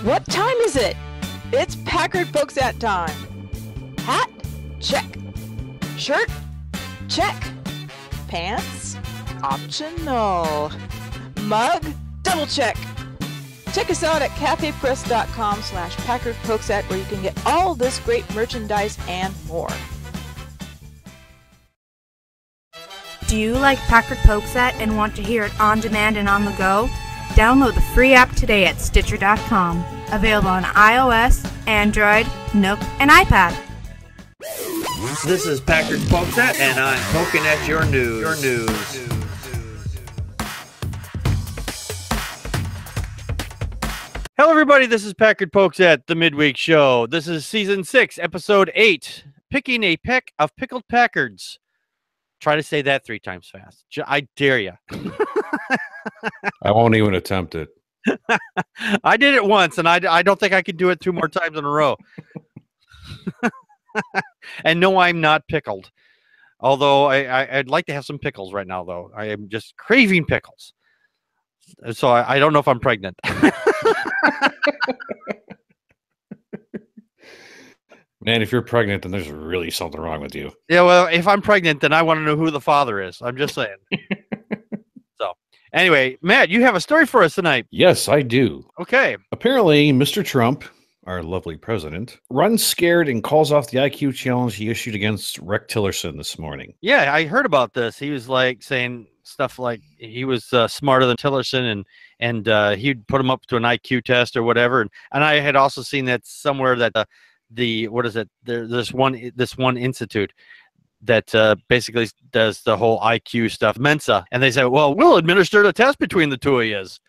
What time is it? It's Packard folks at time. Hat? Check. Shirt? Check. Pants? Optional. Mug? Double check. Check us out at cafepress.com/PackardPokesAt where you can get all this great merchandise and more. Do you like Packard Pokesat and want to hear it on demand and on the go? Download the free app today at Stitcher.com. Available on iOS, Android, Nook, and iPad. This is Packard Pokesat, and I'm poking at your news. Hello, everybody. This is Packard Pokesat, the midweek show. This is season 6, episode 8. Picking a peck of pickled Packards. Try to say that 3 times fast. I dare you. I won't even attempt it. I did it once, and I don't think I can do it 2 more times in a row. And no, I'm not pickled. Although I'd like to have some pickles right now, though. I am just craving pickles. So I don't know if I'm pregnant. Man, if you're pregnant, then there's really something wrong with you. Yeah, well, if I'm pregnant, then I want to know who the father is. I'm just saying. So, anyway, Matt, you have a story for us tonight. Yes, I do. Okay. Apparently, Mr. Trump, our lovely president, runs scared and calls off the IQ challenge he issued against Rex Tillerson this morning. Yeah, I heard about this. He was like saying stuff like he was smarter than Tillerson, and he'd put him up to an IQ test or whatever. And I had also seen that somewhere that this one institute that basically does the whole IQ stuff, Mensa, and they said, well, we'll administer the test between the two of yous.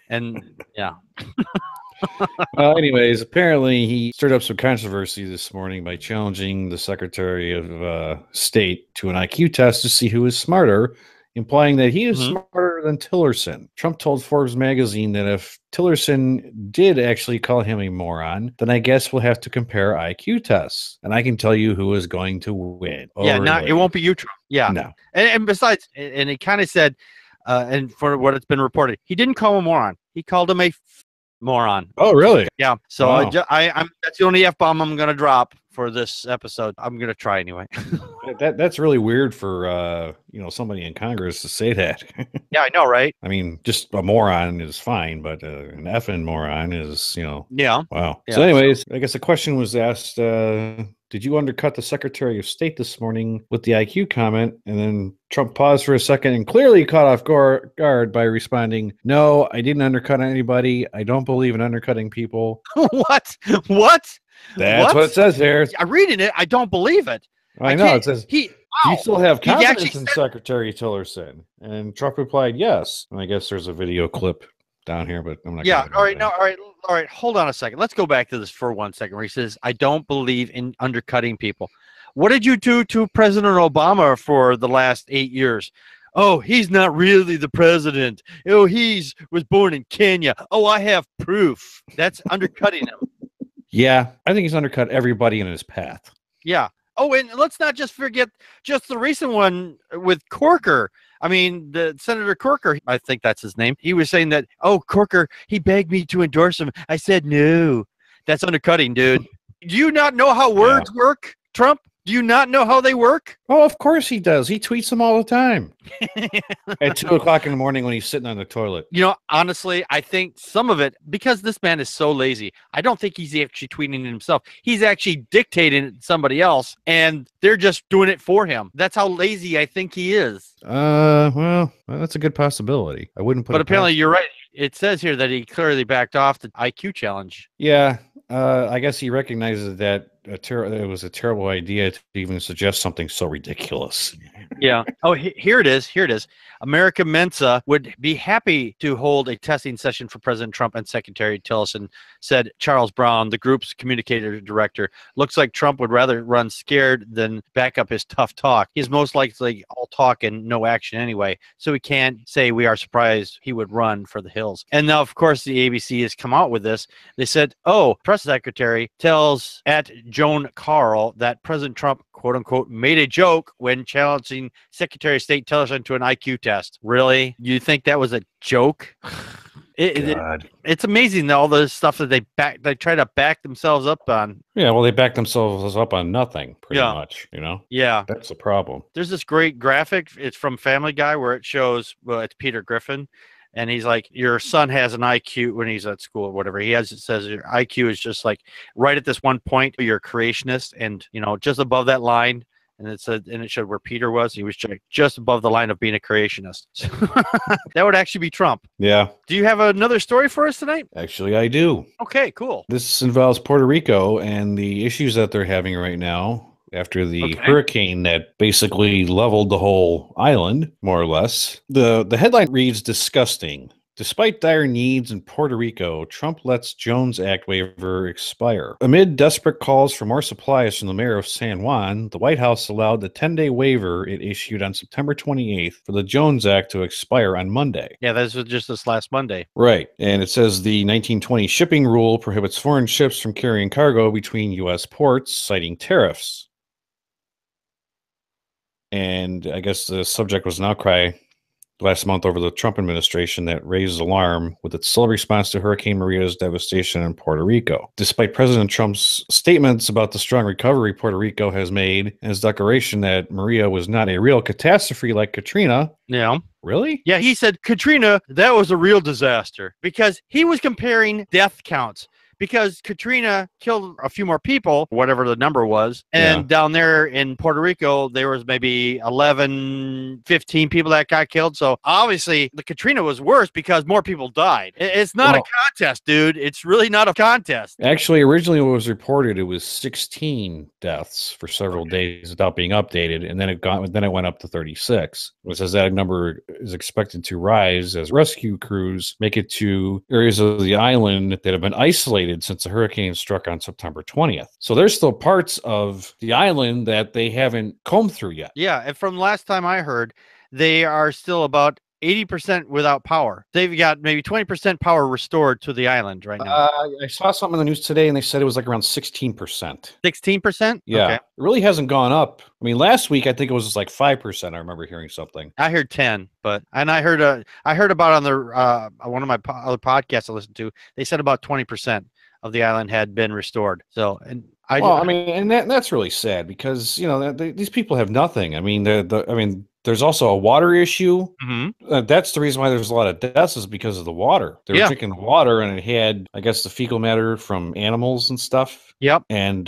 And yeah. Well, anyways, apparently he stirred up some controversy this morning by challenging the Secretary of State to an IQ test to see who is smarter, implying that he is smarter than Tillerson. Trump told Forbes magazine that if Tillerson did actually call him a moron, then I guess we'll have to compare IQ tests. And I can tell you who is going to win. Yeah, no, it won't be you, Trump. Yeah. No. And besides, and he kind of said, and for what it's been reported, he didn't call him a moron. He called him a moron. Oh, really? Yeah. So wow. I'm that's the only F-bomb I'm going to drop for this episode. I'm going to try anyway. That's really weird for somebody in Congress to say that. Yeah, I know, right? I mean, just a moron is fine, but an effing moron is, Yeah. Wow. Yeah. So anyways, I guess the question was asked, did you undercut the Secretary of State this morning with the IQ comment? And then Trump paused for a second and clearly caught off guard by responding, no, I didn't undercut anybody. I don't believe in undercutting people. What? That's what it says here. I'm reading it. I don't believe it. I know. It says, do you still have confidence in Secretary Tillerson? And Trump replied, yes. And I guess there's a video clip down here, but I'm not. Yeah. All right. Hold on a second. Let's go back to this for 1 second where he says, I don't believe in undercutting people. What did you do to President Obama for the last 8 years? Oh, he's not really the president. Oh, was born in Kenya. Oh, I have proof. That's undercutting him. Yeah, I think he's undercut everybody in his path. Yeah. Oh, and let's not just forget just the recent one with Corker. I mean, the Senator Corker, I think that's his name. He was saying that, oh, Corker, he begged me to endorse him. I said, no, that's undercutting, dude. Do you not know how words work, Trump? Do you not know how they work? Oh, of course he does. He tweets them all the time. At 2 o'clock in the morning when he's sitting on the toilet. Honestly, I think some of it, because this man is so lazy, I don't think he's actually tweeting it himself. He's actually dictating it to somebody else, and they're just doing it for him. That's how lazy I think he is. Well, that's a good possibility. I wouldn't put But apparently you're right. It says here that he clearly backed off the IQ challenge. Yeah. I guess he recognizes that it was a terrible idea to even suggest something so ridiculous. Yeah. Oh, here it is. America Mensa would be happy to hold a testing session for President Trump and Secretary Tillerson, said Charles Brown, the group's communicator director. Looks like Trump would rather run scared than back up his tough talk. He's most likely all talk and no action anyway, so we can't say we are surprised he would run for the hills. And now, of course, the ABC has come out with this. They said, press secretary tells at Joan Carl that President Trump, quote unquote, made a joke when challenging Secretary of State Tillerson to an IQ test. Really? You think that was a joke? It's amazing all the stuff that they try to back themselves up on. Yeah, well, they back themselves up on nothing, pretty Yeah. much, you know? Yeah. That's the problem. There's this great graphic. It's from Family Guy where it shows, well, it's Peter Griffin. And he's like, your son has an IQ when he's at school or whatever. It says your IQ is just like right at this one point, you're a creationist, and just above that line. And it showed where Peter was. He was just above the line of being a creationist. That would actually be Trump. Yeah. Do you have another story for us tonight? Actually, I do. Okay, cool. This involves Puerto Rico and the issues that they're having right now after the hurricane that basically leveled the whole island, more or less. The headline reads, disgusting. Despite dire needs in Puerto Rico, Trump lets Jones Act waiver expire. Amid desperate calls for more supplies from the mayor of San Juan, the White House allowed the 10-day waiver it issued on September 28th for the Jones Act to expire on Monday. Yeah, this was just this last Monday. Right. And it says the 1920 shipping rule prohibits foreign ships from carrying cargo between U.S. ports, citing tariffs. And I guess the subject was an outcry last month over the Trump administration that raised alarm with its slow response to Hurricane Maria's devastation in Puerto Rico. Despite President Trump's statements about the strong recovery Puerto Rico has made and his declaration that Maria was not a real catastrophe like Katrina. Yeah. Really? Yeah, he said, Katrina, that was a real disaster, because he was comparing death counts. Because Katrina killed a few more people, whatever the number was. And down there in Puerto Rico, there was maybe 11, 15 people that got killed. So obviously the Katrina was worse because more people died. It's not a contest, dude. It's really not a contest. Actually, originally what was reported, it was 16 deaths for several days without being updated. And then it went up to 36. It says that number is expected to rise as rescue crews make it to areas of the island that have been isolated since the hurricane struck on September 20th. So there's still parts of the island that they haven't combed through yet. Yeah, and from last time I heard, they are still about 80% without power. They've got maybe 20% power restored to the island right now. I saw something in the news today, and they said it was like around 16%. 16%? Yeah. Okay. It really hasn't gone up. I mean, last week, I think it was like 5%. I remember hearing something. I heard 10, and I heard about on the one of my other podcasts I listened to, they said about 20% of the island had been restored. So, and that's really sad because, these people have nothing. I mean, there's also a water issue. Mm-hmm. That's the reason why there's a lot of deaths is because of the water. They were drinking the water, and it had, I guess, the fecal matter from animals and stuff. Yep. And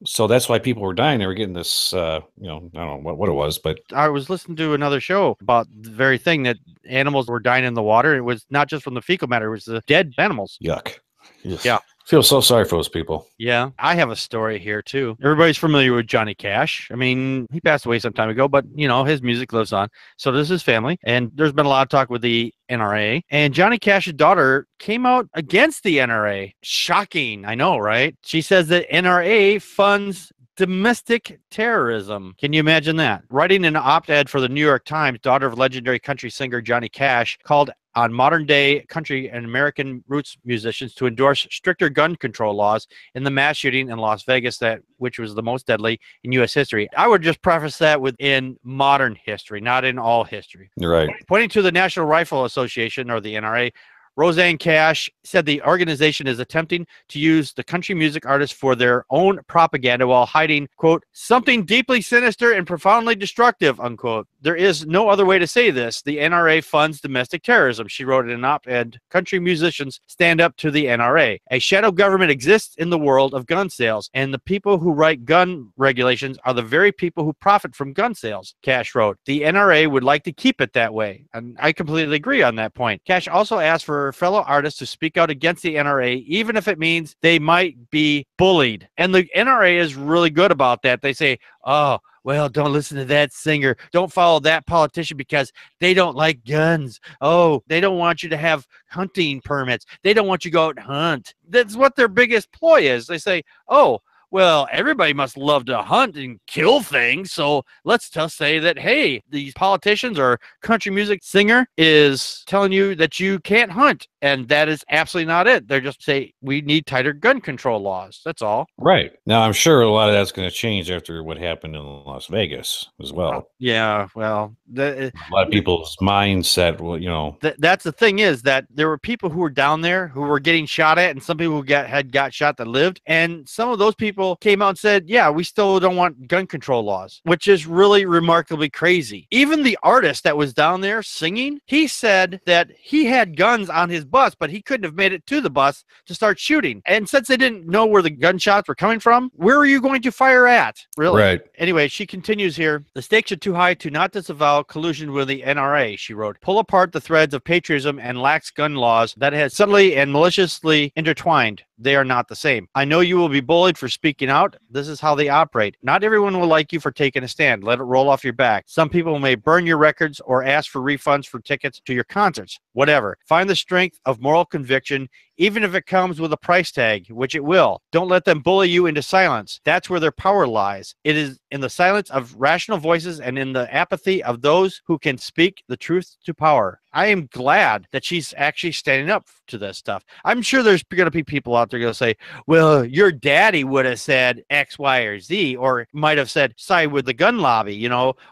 so that's why people were dying. They were getting this, I don't know what it was, but I was listening to another show about the very thing that animals were dying in the water. It was not just from the fecal matter; it was the dead animals. Yuck. Yes. Yeah. Feel so sorry for those people. Yeah, I have a story here too. Everybody's familiar with Johnny Cash. I mean, he passed away some time ago, but his music lives on. So does his family. And there's been a lot of talk with the NRA. And Johnny Cash's daughter came out against the NRA. Shocking, I know, right? She says that NRA funds domestic terrorism. Can you imagine that? Writing an op-ed for the New York Times, daughter of legendary country singer Johnny Cash called on modern-day country and American roots musicians to endorse stricter gun control laws in the mass shooting in Las Vegas, which was the most deadly in U.S. history. I would just preface that with in modern history, not in all history. You're right. Pointing to the National Rifle Association, or the NRA, Roseanne Cash said the organization is attempting to use the country music artists for their own propaganda while hiding, quote, something deeply sinister and profoundly destructive, unquote. There is no other way to say this. The NRA funds domestic terrorism, she wrote in an op-ed. Country musicians stand up to the NRA. A shadow government exists in the world of gun sales, and the people who write gun regulations are the very people who profit from gun sales, Cash wrote. The NRA would like to keep it that way, and I completely agree on that point. Cash also asked for fellow artists to speak out against the NRA, even if it means they might be bullied. And the NRA is really good about that. They say, oh, well, don't listen to that singer. Don't follow that politician because they don't like guns. Oh, they don't want you to have hunting permits. They don't want you to go out and hunt. That's what their biggest ploy is. They say, oh, well, everybody must love to hunt and kill things. So let's just say that, hey, these politicians or country music singer is telling you that you can't hunt. And that is absolutely not it. They're just say we need tighter gun control laws. That's all. Right. Now, I'm sure a lot of that's going to change after what happened in Las Vegas as well. Yeah, well, A lot of people's mindset, well, that's the thing is that there were people who were down there who were getting shot at, and some people who got shot that lived. And some of those people came out and said, yeah, we still don't want gun control laws, which is really remarkably crazy. Even the artist that was down there singing, he said that he had guns on his bus, but he couldn't have made it to the bus to start shooting. And since they didn't know where the gunshots were coming from, where are you going to fire at? Really? Right. Anyway, she continues here. The stakes are too high to not disavow collusion with the NRA, she wrote. Pull apart the threads of patriotism and lax gun laws that had subtly and maliciously intertwined. They are not the same. I know you will be bullied for speaking out. This is how they operate. Not everyone will like you for taking a stand. Let it roll off your back. Some people may burn your records or ask for refunds for tickets to your concerts. Whatever. Find the strength of moral conviction, even if it comes with a price tag, which it will. Don't let them bully you into silence. That's where their power lies. It is in the silence of rational voices and in the apathy of those who can speak the truth to power. I am glad that she's actually standing up to this stuff. I'm sure there's going to be people out there going to say, well, your daddy would have said X, Y, or Z, or might have said side with the gun lobby,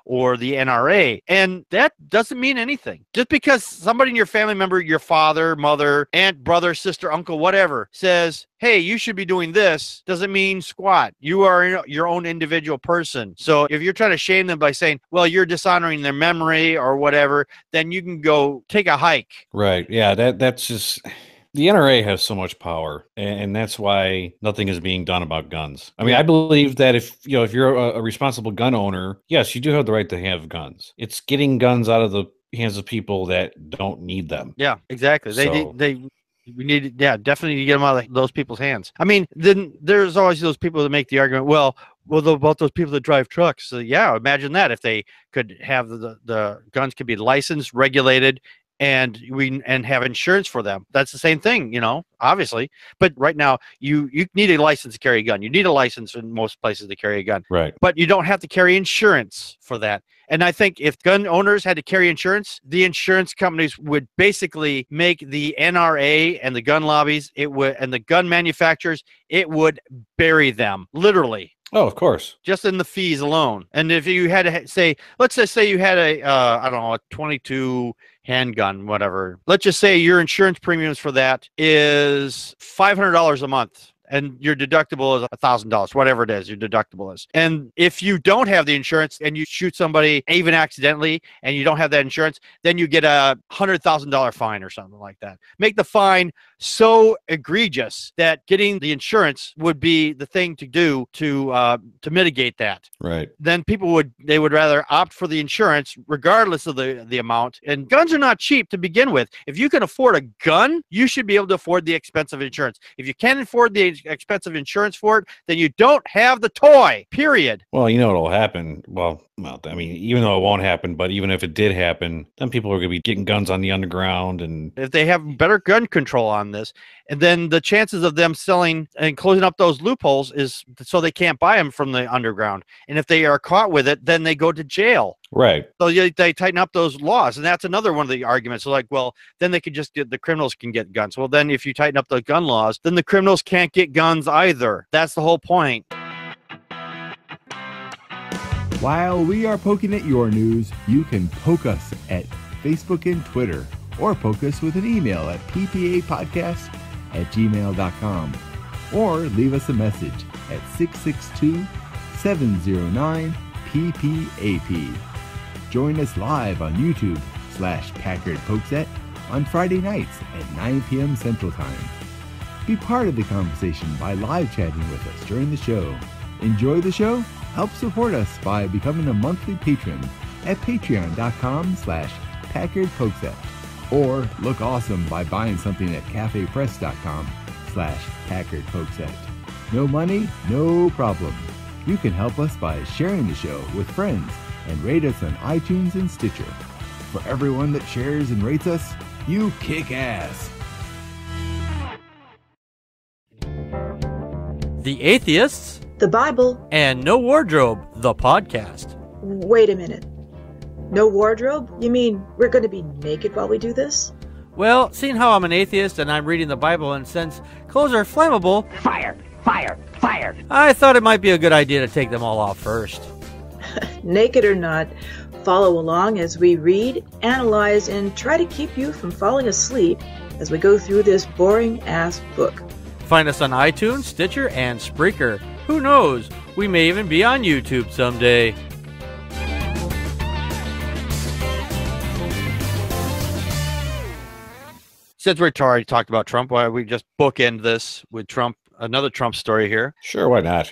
or the NRA. And that doesn't mean anything. Just because somebody in your family member, your father, mother, aunt, brother, sister, uncle, whatever, says, hey, you should be doing this, doesn't mean squat. You are your own individual person. So if you're trying to shame them by saying, well, you're dishonoring their memory or whatever, then you can go take a hike. Right. Yeah, that's just... The NRA has so much power, and that's why nothing is being done about guns. I mean, I believe that if you're a responsible gun owner, yes, you do have the right to have guns. It's getting guns out of the hands of people that don't need them. Yeah, exactly. We need, definitely to get them out of those people's hands. I mean, then there's always those people that make the argument, well, about those people that drive trucks. So, yeah, imagine that if they could have the guns could be licensed, regulated, and have insurance for them. That's the same thing, obviously. But right now, you need a license to carry a gun. You need a license in most places to carry a gun. Right. But you don't have to carry insurance for that. And I think if gun owners had to carry insurance, the insurance companies would basically make the NRA and the gun lobbies, and the gun manufacturers, it would bury them, literally. Oh, of course. Just in the fees alone. And if you had to say, let's just say you had a 22 handgun, whatever. Let's just say your insurance premiums for that is $500 a month. And your deductible is $1,000, whatever it is, your deductible is. And if you don't have the insurance and you shoot somebody even accidentally and you don't have that insurance, then you get a $100,000 fine or something like that. Make the fine so egregious that getting the insurance would be the thing to do to mitigate that. Right. Then people would rather opt for the insurance regardless of the amount. And guns are not cheap to begin with. If you can afford a gun, you should be able to afford the expensive insurance. If you can't afford the expensive insurance for it, then you don't have the toy, period. Well, what'll happen. Well, I mean, even though it won't happen, but even if it did happen, then people are going to be getting guns on the underground. And if they have better gun control on this, and then the chances of them selling and closing up those loopholes is so they can't buy them from the underground. And if they are caught with it, then they go to jail. Right. So they tighten up those laws. And that's another one of the arguments. So then they could just the criminals can get guns. Well, then if you tighten up the gun laws, then the criminals can't get guns either. That's the whole point. While we are poking at your news, you can poke us at Facebook and Twitter, or poke us with an email at ppapodcast@gmail.com, or leave us a message at 662-709-PPAP. Join us live on YouTube/Packard Pokesat on Friday nights at 9 p.m. Central Time. Be part of the conversation by live chatting with us during the show. Enjoy the show? Help support us by becoming a monthly patron at patreon.com/Packard Pokesat, or look awesome by buying something at cafepress.com/Packard Pokesat. No money, no problem. You can help us by sharing the show with friends and rate us on iTunes and Stitcher. For everyone that shares and rates us, you kick ass. The Atheists the Bible. And No Wardrobe, the podcast. Wait a minute. No wardrobe? You mean we're going to be naked while we do this? Well, seeing how I'm an atheist and I'm reading the Bible, and since clothes are flammable, Fire! Fire! Fire! I thought it might be a good idea to take them all off first. Naked or not, follow along as we read, analyze, and try to keep you from falling asleep as we go through this boring-ass book. Find us on iTunes, Stitcher, and Spreaker. Who knows? We may even be on YouTube someday. Since we're already talked about Trump, why don't we just bookend this with Trump, another Trump story here. Sure, why not?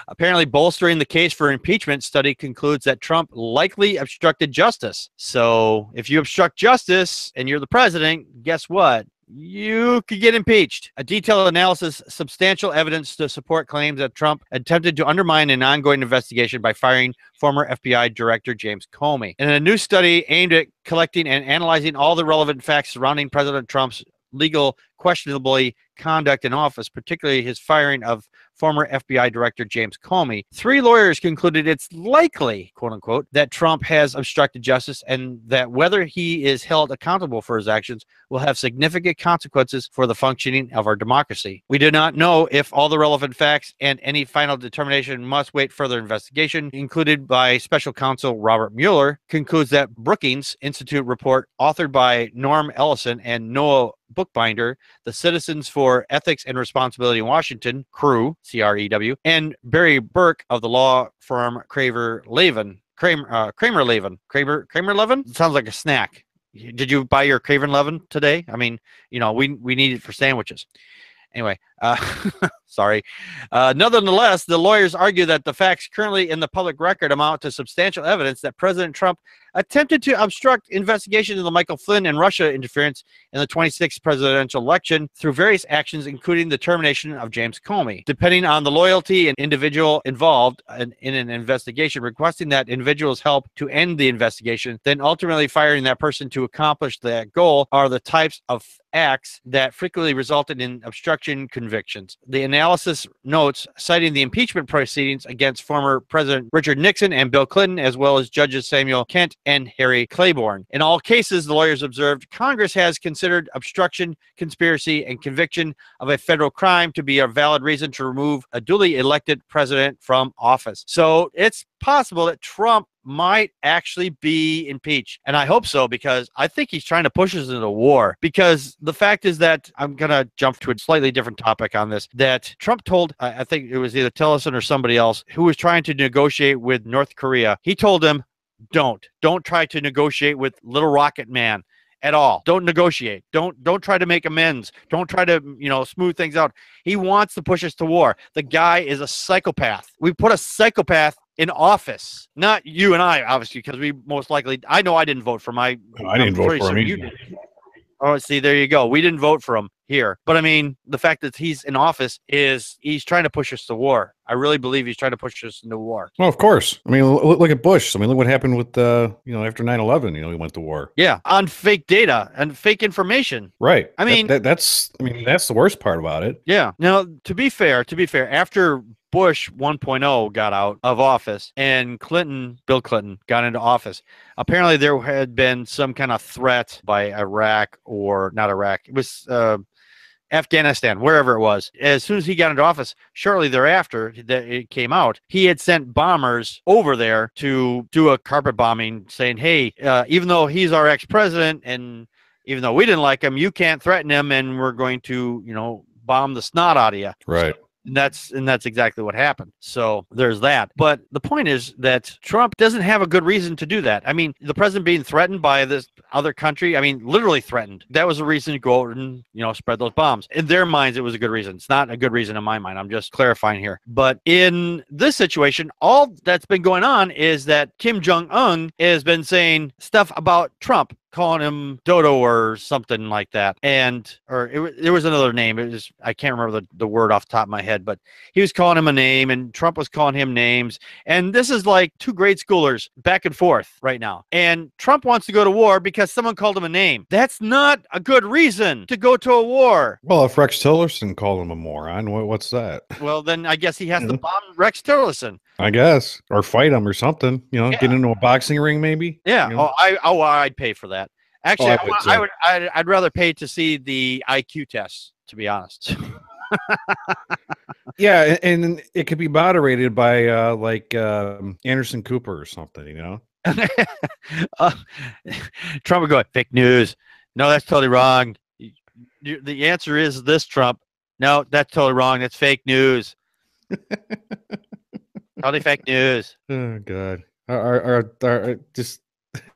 Apparently, bolstering the case for impeachment study concludes that Trump likely obstructed justice. So if you obstruct justice and you're the president, guess what? You could get impeached. A detailed analysis, substantial evidence to support claims that Trump attempted to undermine an ongoing investigation by firing former FBI Director James Comey. In a new study aimed at collecting and analyzing all the relevant facts surrounding President Trump's legal questionably conduct in office, particularly his firing of former FBI Director James Comey, 3 lawyers concluded it's likely, quote unquote, that Trump has obstructed justice and that whether he is held accountable for his actions will have significant consequences for the functioning of our democracy. We do not know if all the relevant facts and any final determination must wait further investigation, included by special counsel Robert Mueller, concludes that Brookings Institute report authored by Norm Ellison and Noah Bookbinder, the Citizens for Ethics and Responsibility in Washington, CREW, C-R-E-W, and Barry Burke of the law firm Kramer-Levin. Kramer-Levin? Sounds like a snack. Did you buy your Craven-Levin today? I mean, you know, we need it for sandwiches. Anyway, sorry. Nonetheless, the lawyers argue that the facts currently in the public record amount to substantial evidence that President Trump attempted to obstruct investigation of the Michael Flynn and Russia interference in the 26th presidential election through various actions, including the termination of James Comey. Depending on the loyalty and individual involved in an investigation, requesting that individual's help to end the investigation, then ultimately firing that person to accomplish that goal are the types of acts that frequently resulted in obstruction convictions. The analysis notes, citing the impeachment proceedings against former President Richard Nixon and Bill Clinton, as well as Judges Samuel Kent and Harry Claiborne. In all cases, the lawyers observed, Congress has considered obstruction, conspiracy, and conviction of a federal crime to be a valid reason to remove a duly elected president from office. So it's possible that Trump might actually be impeached. And I hope so, because I think he's trying to push us into war. Because the fact is that, I'm going to jump to a slightly different topic on this, that Trump told, I think it was either Tillerson or somebody else, who was trying to negotiate with North Korea. He told him, don't try to negotiate with Little Rocket Man at all. Don't negotiate. Don't try to make amends. Don't try to, smooth things out. He wants to push us to war. The guy is a psychopath. We put a psychopath in office, not you and I, obviously, because we most likely, I know I didn't vote for my. I didn't vote for him either. Oh, see, there you go. We didn't vote for him here. But I mean, the fact that he's in office is he's trying to push us to war. I really believe he's trying to push us into war. Well, of course. I mean, look at Bush. I mean, look what happened with, after 9/11, he went to war. Yeah, on fake data and fake information. Right. I mean, that's the worst part about it. Yeah. Now, to be fair, after Bush 1.0 got out of office and Bill Clinton got into office, apparently there had been some kind of threat by Iraq, or not Iraq. It was Afghanistan, wherever it was. As soon as he got into office, shortly thereafter that it came out, he had sent bombers over there to do a carpet bombing, saying, hey, even though he's our ex-president and even though we didn't like him, you can't threaten him, and we're going to, bomb the snot out of you. Right. And that's exactly what happened. So there's that. But the point is that Trump doesn't have a good reason to do that. I mean, the president being threatened by this other country, I mean, literally threatened. That was a reason to go out and, spread those bombs. In their minds, it was a good reason. It's not a good reason in my mind. I'm just clarifying here. But in this situation, all that's been going on is that Kim Jong-un has been saying stuff about Trump, calling him Dodo or something like that. There was another name. It was, I can't remember the word off the top of my head, but he was calling him a name and Trump was calling him names. And this is like two grade schoolers back and forth right now. And Trump wants to go to war because someone called him a name. That's not a good reason to go to a war. Well, if Rex Tillerson called him a moron, what's that? Well, then I guess he has to bomb Rex Tillerson. I guess, or fight him or something. Get into a boxing ring, maybe. Yeah. I'd pay for that. Actually, I'd rather pay to see the IQ test, to be honest. Yeah, and it could be moderated by Anderson Cooper or something. Trump would go, fake news. No, that's totally wrong. The answer is this, Trump. No, that's totally wrong. That's fake news. Totally fake news. Oh God. Just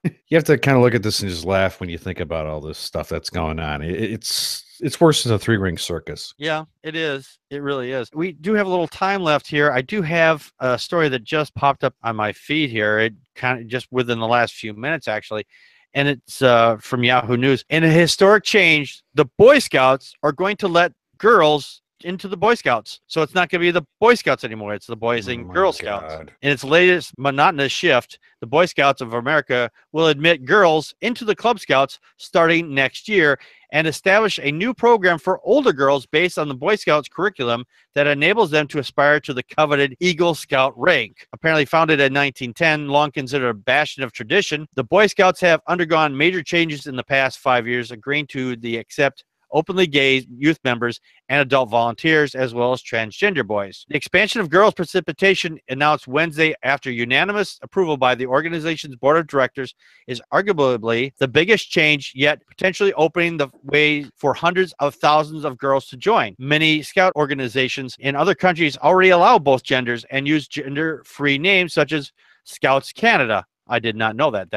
you have to kind of look at this and just laugh when you think about all this stuff that's going on. It's worse than a 3-ring circus. Yeah, it is. It really is. We do have a little time left here. I do have a story that just popped up on my feed here. It kind of just within the last few minutes, actually. And it's from Yahoo News. In a historic change, the Boy Scouts are going to let girls into the Boy Scouts. So it's not going to be the Boy Scouts anymore. It's the Boys and Girl Scouts. In its latest monotonous shift, the Boy Scouts of America will admit girls into the Club Scouts starting next year and establish a new program for older girls based on the Boy Scouts curriculum that enables them to aspire to the coveted Eagle Scout rank. Apparently founded in 1910, long considered a bastion of tradition, the Boy Scouts have undergone major changes in the past 5 years, agreeing to accept openly gay youth members and adult volunteers, as well as transgender boys. The expansion of girls' participation announced Wednesday after unanimous approval by the organization's board of directors is arguably the biggest change yet, potentially opening the way for hundreds of thousands of girls to join. Many scout organizations in other countries already allow both genders and use gender-free names such as Scouts Canada. I did not know that.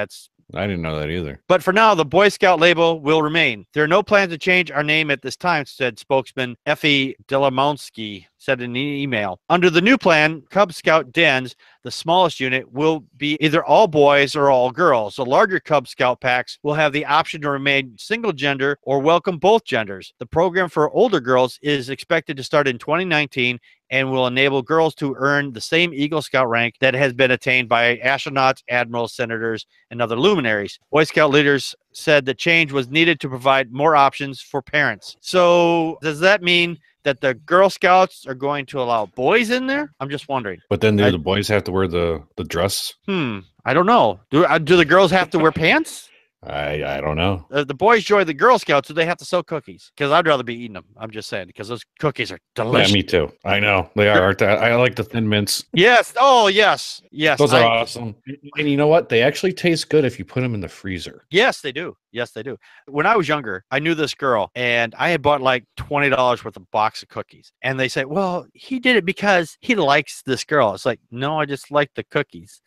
I didn't know that either. But for now, the Boy Scout label will remain. There are no plans to change our name at this time, said spokesman Effie Delamonsky, said in an email. Under the new plan, Cub Scout dens, the smallest unit, will be either all boys or all girls. The larger Cub Scout packs will have the option to remain single gender or welcome both genders. The program for older girls is expected to start in 2019 and will enable girls to earn the same Eagle Scout rank that has been attained by astronauts, admirals, senators, and other luminaries. Boy Scout leaders said the change was needed to provide more options for parents. So does that mean that the Girl Scouts are going to allow boys in there? I'm just wondering. But then do the boys have to wear the dress? I don't know. Do the girls have to wear pants? I don't know. The boys join the Girl Scouts, so they have to sell cookies. Because I'd rather be eating them. I'm just saying, because those cookies are delicious. Yeah, me too. I know. They are, aren't they? I like the Thin Mints. Yes. Oh, yes. Yes. Those are awesome. And you know what? They actually taste good if you put them in the freezer. Yes, they do. Yes, they do. When I was younger, I knew this girl, and I had bought like $20 worth of box of cookies. And they say, well, he did it because he likes this girl. It's like, no, I just like the cookies.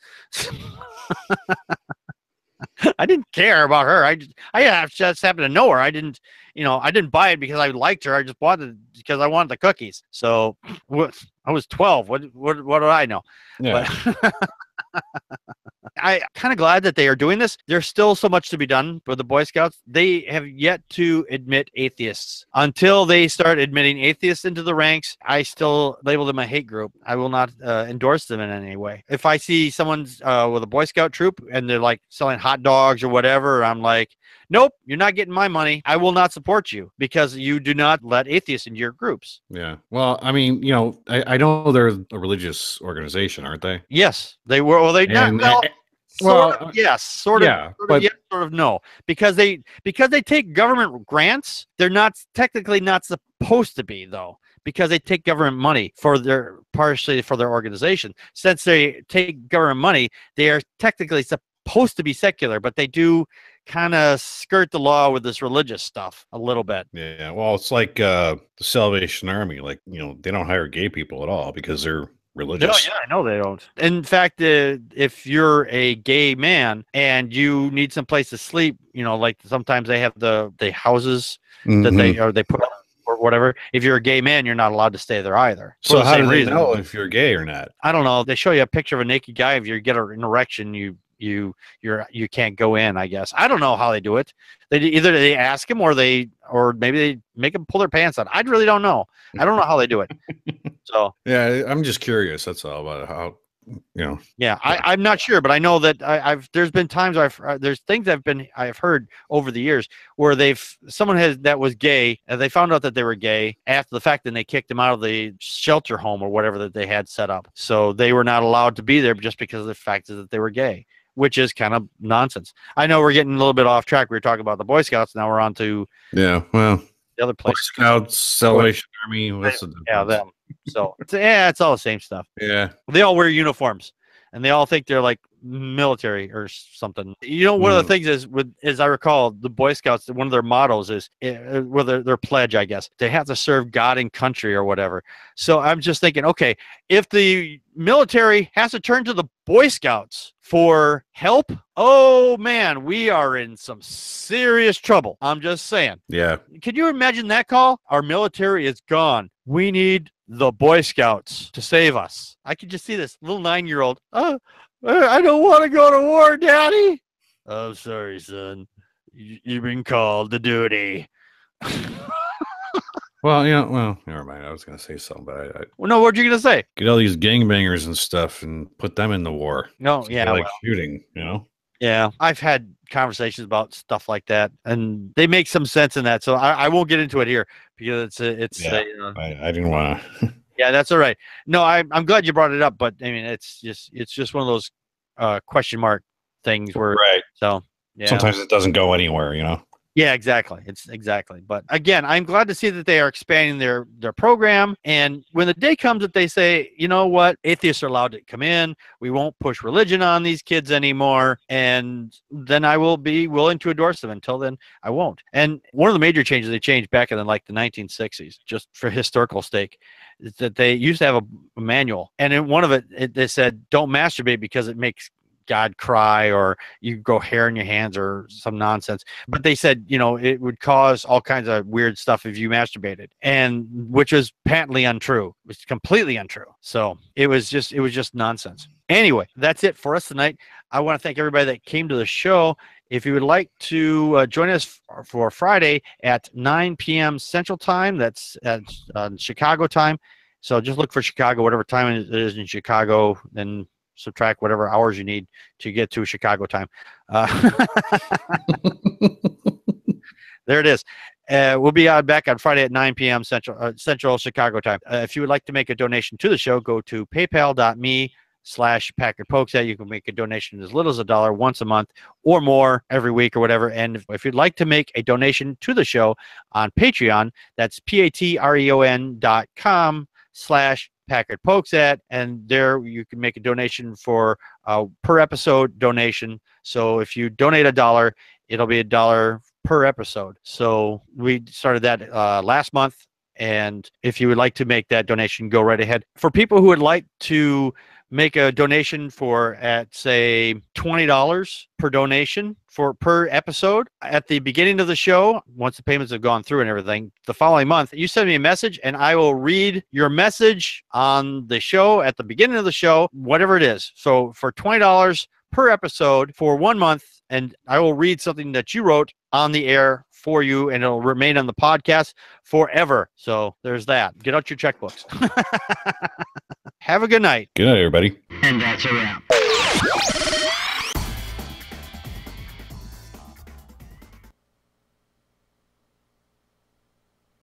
I didn't care about her. I just happened to know her. I didn't buy it because I liked her. I just bought it because I wanted the cookies. So I was 12. What do I know? Yeah. But I'm kind of glad that they are doing this. There's still so much to be done for the Boy Scouts. They have yet to admit atheists. Until they start admitting atheists into the ranks, I still label them a hate group. I will not endorse them in any way. If I see someone's with a Boy Scout troop and they're like selling hot dogs or whatever, I'm like, nope, you're not getting my money. I will not support you because you do not let atheists into your groups. Yeah. Well, I mean, I know they're a religious organization, aren't they? Yes, they were. Well, they not. Yes, sort of. Yeah, but yes, sort of no, because they take government grants. They're technically not supposed to be though, because they take government money partially for their organization. Since they take government money, they are technically supposed to be secular, but they do kind of skirt the law with this religious stuff a little bit. Yeah. Well, it's like the Salvation Army. Like, they don't hire gay people at all because they're religious. No, yeah, I know they don't. In fact, if you're a gay man and you need some place to sleep, like sometimes they have the houses that they put up or whatever. If you're a gay man, you're not allowed to stay there either. So how do they know if you're gay or not? I don't know. They show you a picture of a naked guy. If you get an erection, you you can't go in. I guess I don't know how they do it. Either they ask them or maybe they make them pull their pants on. I really don't know. I don't know how they do it. So yeah, I'm just curious. That's all about how. Yeah, I'm not sure, but I know that there's been times there's things I've heard over the years where someone that was gay and they found out that they were gay after the fact, and they kicked them out of the shelter home or whatever that they had set up. So they were not allowed to be there just because of the fact that they were gay, which is kind of nonsense. I know we're getting a little bit off track. We were talking about the Boy Scouts. Now we're on to the other place. Boy Scouts, Salvation Army. What's the difference? Yeah, them. So it's all the same stuff. Yeah, they all wear uniforms, and they all think they're like military or something. One of the things is, as I recall, the Boy Scouts, one of their mottos is, their pledge, I guess, they have to serve God and country or whatever. So I'm just thinking, okay, if the military has to turn to the Boy Scouts for help, oh man, we are in some serious trouble. I'm just saying. Yeah. Can you imagine that call? Our military is gone. We need the Boy Scouts to save us. I could just see this little 9-year-old. Oh, I don't want to go to war, Daddy. I'm sorry, son. You've been called to duty. Well, never mind. I was going to say something, but Well, no, what are you going to say? Get all these gangbangers and stuff and put them in the war. No, So yeah. they like shooting, Yeah, I've had conversations about stuff like that, and they make some sense in that. So I won't get into it here because I didn't want to. Yeah, that's all right. No, I'm glad you brought it up, but I mean, it's just one of those question mark things where Right. So yeah. Sometimes it doesn't go anywhere, Yeah, exactly. It's exactly. But again, I'm glad to see that they are expanding their program. And when the day comes that they say, you know what, atheists are allowed to come in, we won't push religion on these kids anymore, and then I will be willing to endorse them. Until then, I won't. And one of the major changes they changed back in the 1960s, just for historical stake, is that they used to have a manual, and in one of it they said, don't masturbate because it makes God cry, or you grow hair in your hands, or some nonsense. But they said, it would cause all kinds of weird stuff if you masturbated, and which was patently untrue. It was completely untrue. So it was just nonsense. Anyway, that's it for us tonight. I want to thank everybody that came to the show. If you would like to join us for Friday at 9 p.m. Central Time, that's at Chicago time. So just look for Chicago, whatever time it is in Chicago, then subtract whatever hours you need to get to Chicago time. There it is. We'll be back on Friday at 9 p.m. Central Chicago time. If you would like to make a donation to the show, go to paypal.me/PackardPokesat. You can make a donation as little as $1 once a month or more every week or whatever. And if you'd like to make a donation to the show on Patreon, that's patreon.com/PackardPokesat, and there you can make a donation for per episode donation. So if you donate $1, it'll be $1 per episode. So we started that last month, and if you would like to make that donation, go right ahead. For people who would like to make a donation for, at say, $20 per donation per episode, at the beginning of the show, once the payments have gone through and everything, the following month, you send me a message and I will read your message on the show at the beginning of the show, whatever it is. So for $20 per episode for 1 month, and I will read something that you wrote on the air for you, and it'll remain on the podcast forever. So there's that. Get out your checkbooks. Have a good night. Good night, everybody. And that's a wrap.